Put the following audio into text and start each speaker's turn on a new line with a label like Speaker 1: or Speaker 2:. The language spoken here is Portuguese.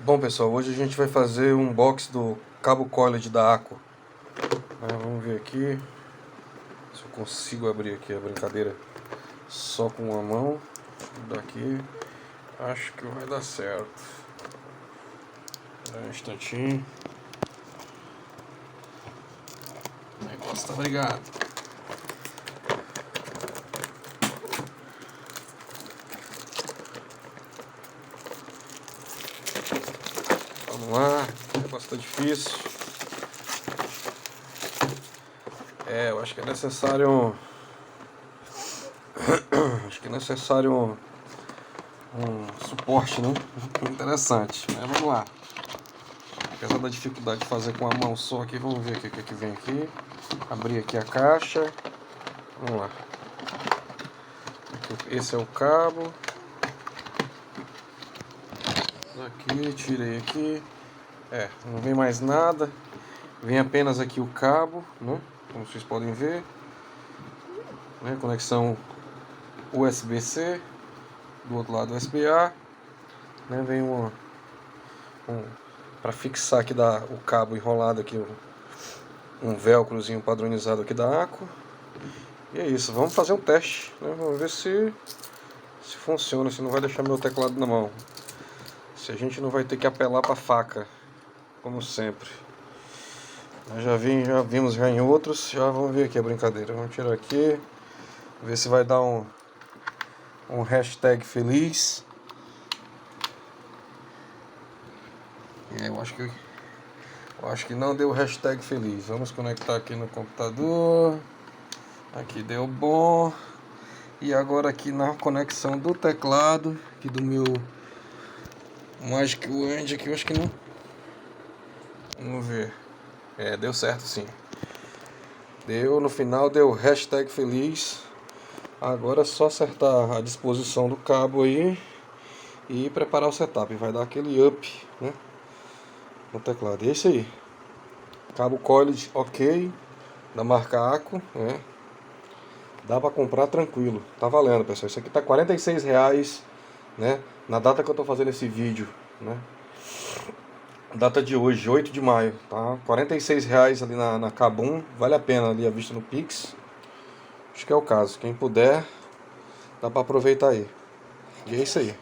Speaker 1: Bom pessoal, hoje a gente vai fazer um unboxing do cabo College da Aqua. Vamos ver aqui se eu consigo abrir aqui a brincadeira só com uma mão. Daqui acho que vai dar certo. Um instantinho. O negócio tá brigado. Vamos lá, o negócio tá difícil. Eu acho que é necessário um suporte, né? Interessante, mas vamos lá. Apesar da dificuldade de fazer com a mão só aqui, vamos ver o que vem aqui. Abrir aqui a caixa. Vamos lá. Esse é o cabo. Aqui, tirei aqui. Não vem mais nada. Vem apenas aqui o cabo, né? Como vocês podem ver, né? Conexão USB-C. Do outro lado USB-A, né? Vem para fixar aqui o cabo enrolado aqui, um velcrozinho padronizado aqui da Aqua. E é isso, vamos fazer um teste, né? Vamos ver se funciona, se não vai deixar meu teclado na mão, se a gente não vai ter que apelar para faca, como sempre. Nós já vimos em outros, já vamos ver aqui a brincadeira. Vamos tirar aqui, ver se vai dar um hashtag feliz. Eu acho que não deu hashtag feliz. Vamos conectar aqui no computador. Aqui deu bom. E agora aqui na conexão do teclado, aqui do meu Magic Wand aqui, eu acho que não. Vamos ver. Deu certo sim. No final deu hashtag feliz. Agora é só acertar a disposição do cabo aí e preparar o setup. Vai dar aquele up, né, no teclado. É isso aí. Cabo College ok, da marca Aqua, né? Dá pra comprar tranquilo. Tá valendo, pessoal. Isso aqui tá R$46, né? Na data que eu tô fazendo esse vídeo, né? Data de hoje, 8 de maio, tá? R$46 ali na Kabum. Vale a pena ali a vista no Pix. Acho que é o caso. Quem puder, dá pra aproveitar aí. E é isso aí.